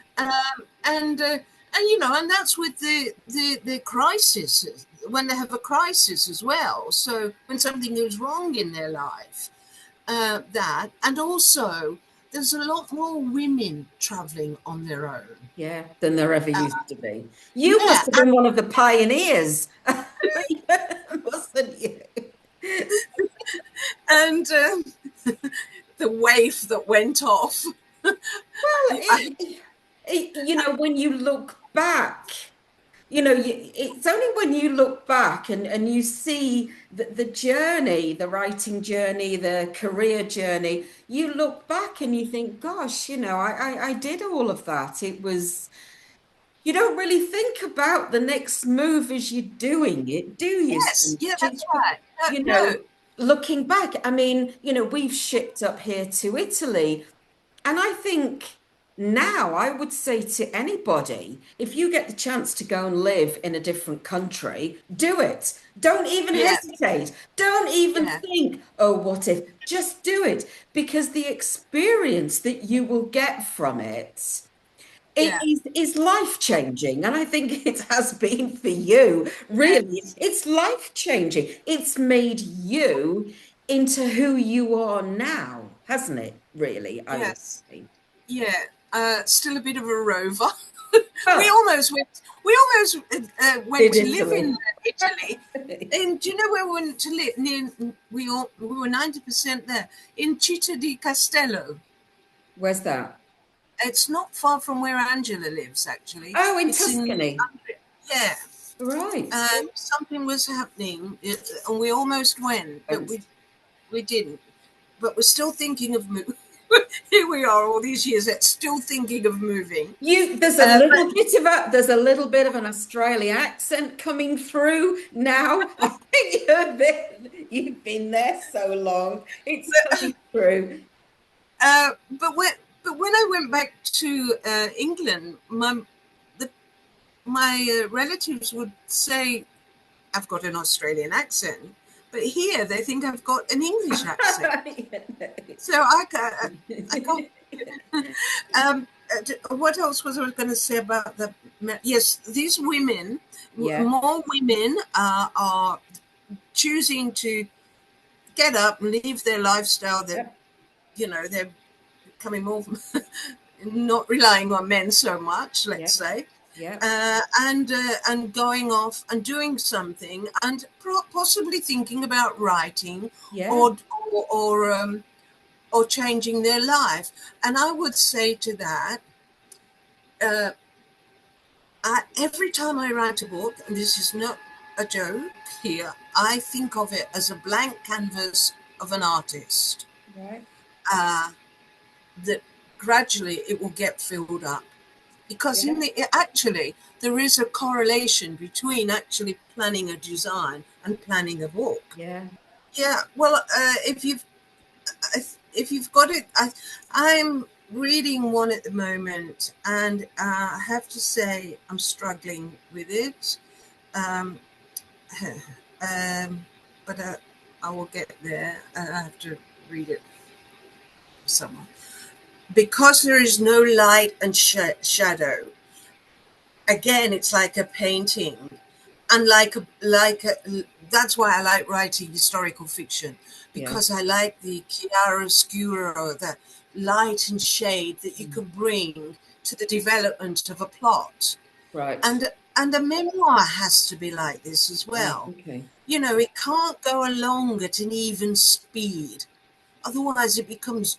And that's with the crisis when they have a crisis as well. So when something goes wrong in their life, that, and also there's a lot more women traveling on their own. Yeah. Than there ever used to be. You must Yeah, have been one of the pioneers, mustn't you? and the wave that went off. Well, I, when you look back, it's only when you look back and you see the journey, the writing journey, the career journey, you look back and you think, gosh, I did all of that. You don't really think about the next move as you're doing it, do you? yes, yeah, that's Just, right. you No, know, looking back, I mean, we've shipped up here to Italy. And I think now I would say to anybody, if you get the chance to go and live in a different country, do it. Don't even yeah, hesitate. Don't even yeah, think, oh, what if? Just do it because the experience that you will get from it yeah, is life changing. And I think it has been for you, really. yes, It's life changing. It's made you into who you are now, hasn't it? Really, I would yes, say. yeah. Still a bit of a rover. we Oh, almost went. We almost went did to live Italy. in Italy. And do you know where we went to live? We were 90% there in Città di Castello. Where's that? It's not far from where Angela lives, actually. Oh, in It's in, Tuscany. yeah. Right. Something was happening, and we almost went, but we didn't. But we're still thinking of moving. Here we are, all these years, still thinking of moving. But There's a little bit of an Australia accent coming through now. I think you've been there so long. It's coming through. but when I went back to England, the, my relatives would say I've got an Australian accent, but here they think I've got an English accent. So I can't. What else was I going to say about the? Yes, these women, Yeah. more women are choosing to get up and leave their lifestyle. That they're becoming more not relying on men so much. Let's say. Yeah. And going off and doing something and possibly thinking about writing Yeah. or changing their life. And I would say to that, every time I write a book, and this is not a joke here, I think of it as a blank canvas of an artist. Right. That gradually it will get filled up. Because there is a correlation between actually planning a design and planning a book. Yeah. Yeah. Well, if you've got it, I'm reading one at the moment, and I have to say I'm struggling with it. But I will get there. I have to read it somewhere. Because there is no light and shadow. Again, it's like a painting, and that's why I like writing historical fiction, because I like the chiaroscuro, the light and shade that you can bring to the development of a plot. Right. And a memoir has to be like this as well. Okay. It can't go along at an even speed, otherwise it becomes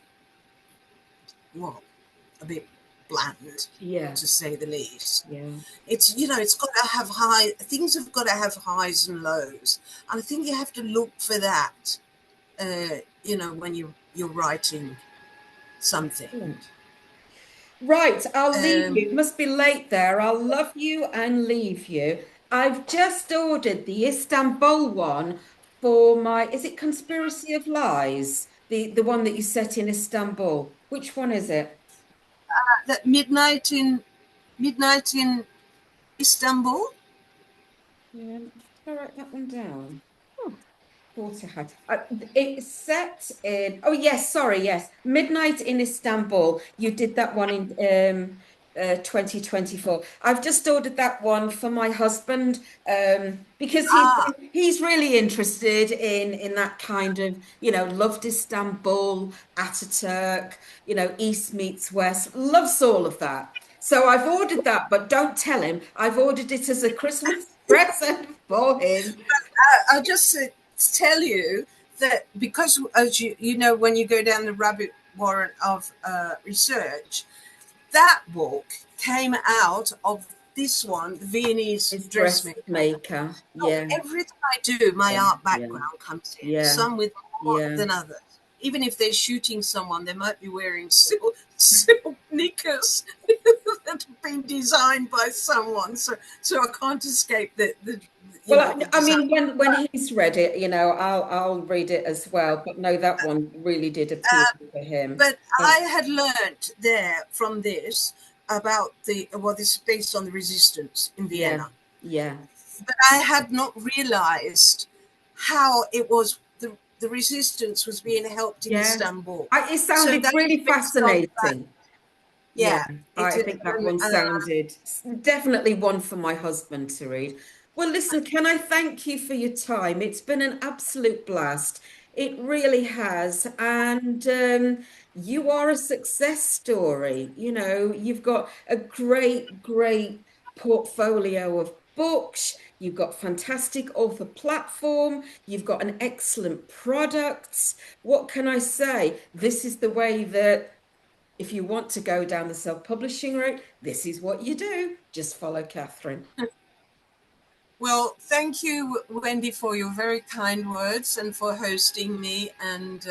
a bit bland, to say the least. It's got to have things have got to have highs and lows, and I think you have to look for that when you're writing something. Excellent. Right, I'll leave you. It must be late there. I'll love you and leave you. I've just ordered the Istanbul one for is it Conspiracy of Lies? The one that you set in Istanbul. Which one is it? That midnight in Istanbul. Yeah, I'll write that one down. Oh, thought I had. It's set in. Oh yes, sorry, yes. Midnight in Istanbul. You did that one in 2024. I've just ordered that one for my husband because he's really interested in that kind of, loved Istanbul, Ataturk, East meets West, loves all of that. So I've ordered that, but don't tell him. I've ordered it as a Christmas present for him. I'll just tell you that because, as you know, when you go down the rabbit warren of research, that book came out of this one, the Viennese dressmaker. Yeah. Everything I do, my art background comes in. Some with more than others. Even if they're shooting someone, they might be wearing silk knickers that have been designed by someone. So I can't escape the well, I mean, when he's read it, I'll read it as well. But no, that one really did appeal to him. But I had learnt there from this about this is based on the resistance in Vienna. Yeah. But I had not realised how it was the resistance was being helped in Istanbul. It sounded really fascinating. Yeah, I think that one sounded definitely one for my husband to read. Well, listen, can I thank you for your time? It's been an absolute blast. It really has. And you are a success story. You've got a great, great portfolio of books. You've got fantastic author platform. You've got an excellent products. What can I say? This is the way that if you want to go down the self-publishing route, this is what you do. Just follow Kathryn. Well, thank you, Wendy, for your very kind words and for hosting me. And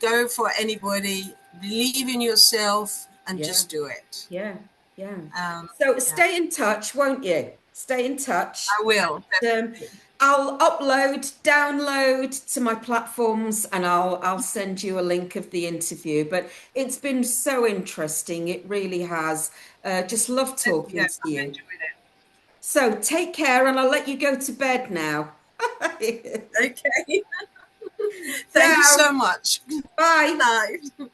go for anybody, believe in yourself, and Yeah, just do it. yeah, yeah. Um, So yeah, stay in touch, won't you? Stay in touch. I will, Um, definitely. I'll upload, download to my platforms, and I'll send you a link of the interview. But it's been so interesting. It really has. Just love talking Yes, to I've you. enjoyed it. So take care, and I'll let you go to bed now. Okay. Thank you Ciao. so much. Good Bye. night.